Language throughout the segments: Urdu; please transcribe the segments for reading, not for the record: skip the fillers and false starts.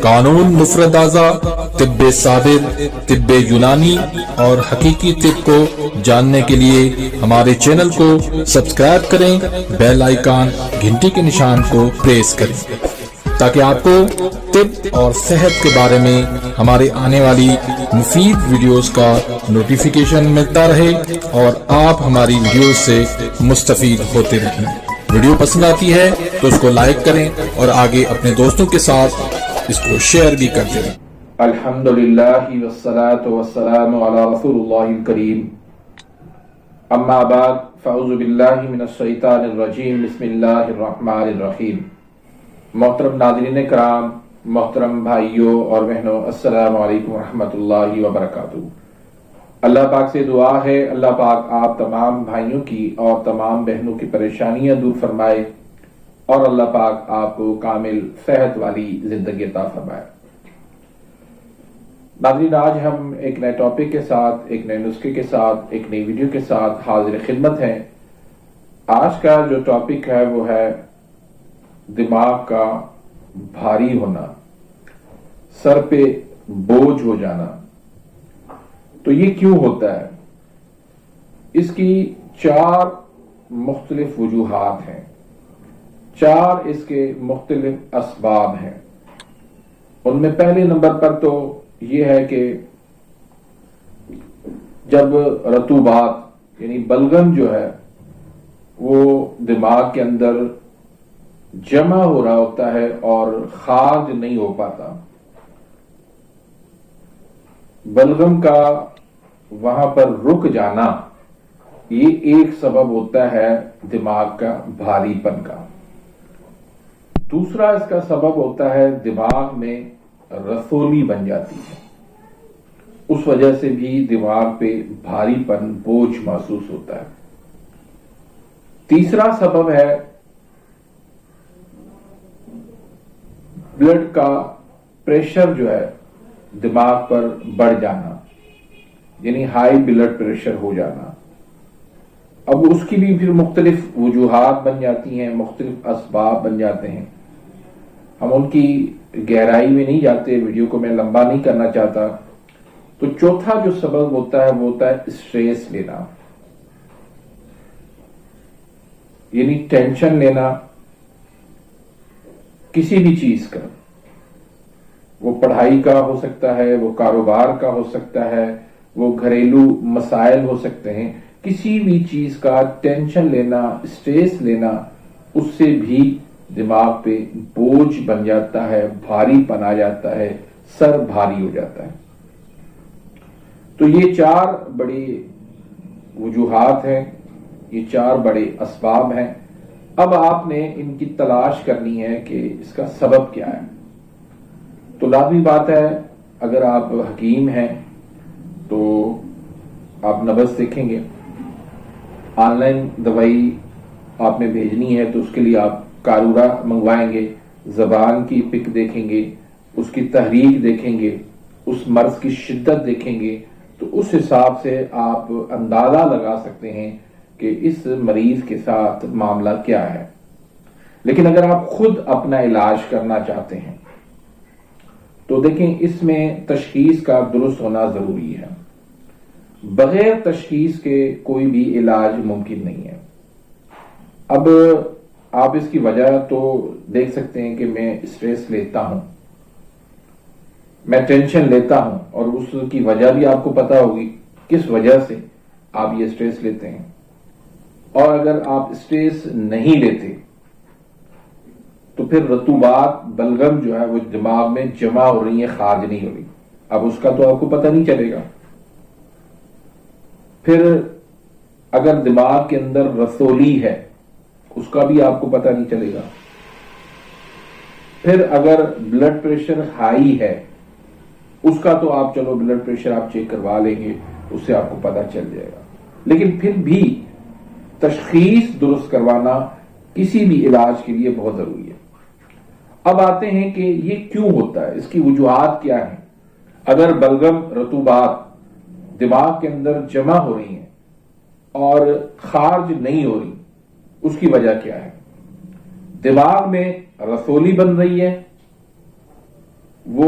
قانون مفردازہ، طب ثابت، طب یونانی اور حقیقی طب کو جاننے کے لیے ہمارے چینل کو سبسکرائب کریں، بیل آئیکن گھنٹی کے نشان کو پریس کریں تاکہ آپ کو طب اور صحت کے بارے میں ہمارے آنے والی مفید ویڈیوز کا نوٹیفیکیشن ملتا رہے اور آپ ہماری ویڈیوز سے مستفید ہوتے رہیں۔ ویڈیو پسند آتی ہے تو اس کو لائک کریں اور آگے اپنے دوستوں کے ساتھ اس کو شیئر بھی کرتے رہیں۔ الحمدللہ والصلاة والسلام علی رسول اللہ الکریم، اما بعد فاعوذ باللہ من الشیطان الرجیم، بسم اللہ الرحمن الرحیم۔ محترم ناظرین کرام، محترم بھائیوں اور بہنوں، السلام علیکم ورحمۃ اللہ وبرکاتہ۔ اللہ پاک سے دعا ہے اللہ پاک آپ تمام بھائیوں کی اور تمام بہنوں کی پریشانیاں دور فرمائے اور اللہ پاک آپ کو کامل صحت والی زندگی عطا فرمائے۔ ناظرین، آج ہم ایک نئے ٹاپک کے ساتھ، ایک نئے نسخے کے ساتھ، ایک نئی ویڈیو کے ساتھ حاضر خدمت ہیں۔ آج کا جو ٹاپک ہے وہ ہے دماغ کا بھاری ہونا، سر پہ بوجھ ہو جانا۔ تو یہ کیوں ہوتا ہے؟ اس کی 4 مختلف وجوہات ہیں، 4 اس کے مختلف اسباب ہیں۔ ان میں پہلے نمبر پر تو یہ ہے کہ جب رطوبات یعنی بلغم جو ہے وہ دماغ کے اندر جمع ہو رہا ہوتا ہے اور خارج نہیں ہو پاتا، بلغم کا وہاں پر رک جانا، یہ ایک سبب ہوتا ہے دماغ کا بھاری پن کا۔ دوسرا اس کا سبب ہوتا ہے دماغ میں رسولی بن جاتی ہے، اس وجہ سے بھی دماغ پہ بھاری پن، بوجھ محسوس ہوتا ہے۔ تیسرا سبب ہے بلڈ کا پریشر جو ہے دماغ پر بڑھ جانا، یعنی ہائی بلڈ پریشر ہو جانا۔ اب اس کی بھی پھر مختلف وجوہات بن جاتی ہیں، مختلف اسباب بن جاتے ہیں۔ ہم ان کی گہرائی میں نہیں جاتے، ویڈیو کو میں لمبا نہیں کرنا چاہتا۔ تو چوتھا جو سبب ہوتا ہے وہ ہوتا ہے اسٹریس لینا، یعنی ٹینشن لینا کسی بھی چیز کا، وہ پڑھائی کا ہو سکتا ہے، وہ کاروبار کا ہو سکتا ہے، وہ گھریلو مسائل ہو سکتے ہیں۔ کسی بھی چیز کا ٹینشن لینا، اسٹریس لینا، اس سے بھی دماغ پہ بوجھ بن جاتا ہے، بھاری پن آ جاتا ہے، سر بھاری ہو جاتا ہے۔ تو یہ 4 بڑی وجوہات ہیں، یہ 4 بڑے اسباب ہیں۔ اب آپ نے ان کی تلاش کرنی ہے کہ اس کا سبب کیا ہے۔ تو لازمی بات ہے، اگر آپ حکیم ہیں تو آپ نبض دیکھیں گے، آن لائن دوائی آپ نے بھیجنی ہے تو اس کے لیے آپ کارورا منگوائیں گے، زبان کی پک دیکھیں گے، اس کی تحریک دیکھیں گے، اس مرض کی شدت دیکھیں گے، تو اس حساب سے آپ اندازہ لگا سکتے ہیں کہ اس مریض کے ساتھ معاملہ کیا ہے۔ لیکن اگر آپ خود اپنا علاج کرنا چاہتے ہیں تو دیکھیں، اس میں تشخیص کا درست ہونا ضروری ہے۔ بغیر تشخیص کے کوئی بھی علاج ممکن نہیں ہے۔ اب آپ اس کی وجہ تو دیکھ سکتے ہیں کہ میں اسٹریس لیتا ہوں، میں ٹینشن لیتا ہوں، اور اس کی وجہ بھی آپ کو پتا ہوگی کس وجہ سے آپ یہ اسٹریس لیتے ہیں۔ اور اگر آپ اسٹریس نہیں لیتے تو پھر رطوبات، بلغم جو ہے وہ دماغ میں جمع ہو رہی ہے، خارج نہیں ہو رہی، اب اس کا تو آپ کو پتہ نہیں چلے گا۔ پھر اگر دماغ کے اندر رسولی ہے، اس کا بھی آپ کو پتہ نہیں چلے گا۔ پھر اگر بلڈ پریشر ہائی ہے، اس کا تو آپ چلو بلڈ پریشر آپ چیک کروا لیں گے، اس سے آپ کو پتہ چل جائے گا۔ لیکن پھر بھی تشخیص درست کروانا کسی بھی علاج کے لیے بہت ضروری ہے۔ اب آتے ہیں کہ یہ کیوں ہوتا ہے، اس کی وجوہات کیا ہیں۔ اگر بلغم، رطوبات دماغ کے اندر جمع ہو رہی ہیں اور خارج نہیں ہو رہی، اس کی وجہ کیا ہے؟ دماغ میں رسولی بن رہی ہے، وہ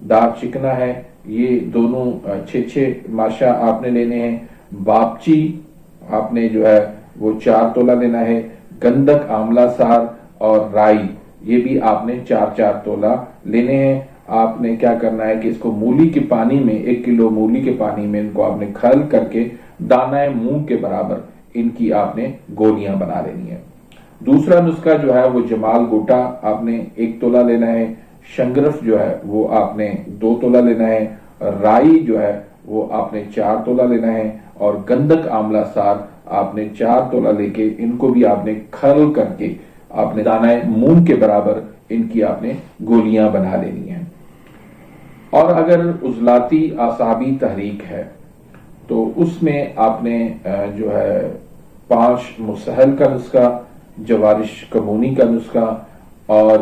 دار چکنا ہے، یہ دونوں 6 ماشا آپ نے لینے ہیں۔ باپچی آپ نے جو ہے وہ 4 تولہ لینا ہے۔ گندک، آملہ سار اور رائی یہ بھی آپ نے 4 تولہ لینے ہیں۔ آپ نے کیا کرنا ہے کہ اس کو مولی کے پانی میں 1 کلو مولی کے پانی میں ان کو آپ نے کھل کر کے دانہ مونگ کے برابر ان کی آپ نے گولیاں بنا لینی ہے۔ دوسرا نسخہ جو ہے وہ جمال گوٹا آپ نے 1 تولہ لینا ہے۔ شنگرف جو ہے وہ آپ نے 2 تولہ لینا ہے۔ رائی جو ہے وہ آپ نے 4 تولہ لینا ہے، اور گندک، آملہ سار آپ نے 4 تولہ لے کے ان کو بھی آپ نے کھل کر کے آپ نے دانہ مونگ کے برابر ان کی آپ نے گولیاں بنا لینی ہیں۔ اور اگر عضلاتی اعصابی تحریک ہے تو اس میں آپ نے جو ہے 5 مسہل کا نسخہ، جوارش کمونی کا نسخہ اور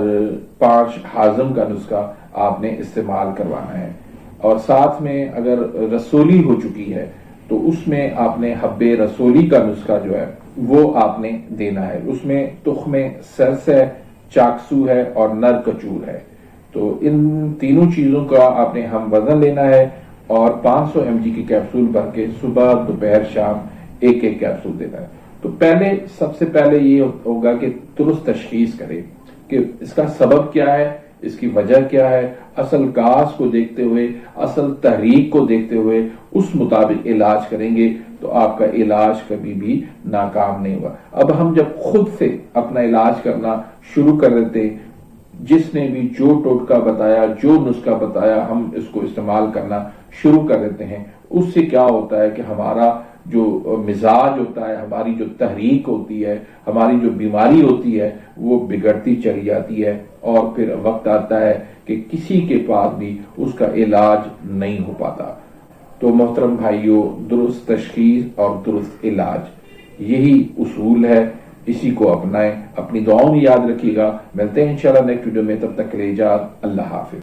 5 ہاضم کا نسخہ آپ نے استعمال کروانا ہے۔ اور ساتھ میں اگر رسولی ہو چکی ہے تو اس میں آپ نے حب رسولی کا نسخہ جو ہے وہ آپ نے دینا ہے۔ اس میں تخم سرس ہے، چاکسو ہے اور نر کچور ہے۔ تو ان تینوں چیزوں کا آپ نے ہم وزن لینا ہے اور 500 mg کی کیپسول بھر کے صبح، دوپہر، شام ایک کیپسول دینا ہے۔ تو سب سے پہلے یہ ہوگا کہ درست تشخیص کرے کہ اس کا سبب کیا ہے، اس کی وجہ کیا ہے، اصل کاز کو دیکھتے ہوئے، اصل تحریک کو دیکھتے ہوئے اس مطابق علاج کریں گے تو آپ کا علاج کبھی بھی ناکام نہیں ہوگا۔ اب ہم جب خود سے اپنا علاج کرنا شروع کر دیتے، جس نے بھی جو ٹوٹکا بتایا، جو نسخہ بتایا، ہم اس کو استعمال کرنا شروع کر دیتے ہیں، اس سے کیا ہوتا ہے کہ ہمارا جو مزاج ہوتا ہے، ہماری جو تحریک ہوتی ہے، ہماری جو بیماری ہوتی ہے وہ بگڑتی چلی جاتی ہے، اور پھر وقت آتا ہے کہ کسی کے پاس بھی اس کا علاج نہیں ہو پاتا۔ تو محترم بھائیوں، درست تشخیص اور درست علاج یہی اصول ہے، اسی کو اپنائیں، اپنی دعاؤں میں یاد رکھیے گا۔ ملتے ہیں انشاءاللہ نیکسٹ ویڈیو میں، تب تک کے لیے اجازت، اللہ حافظ۔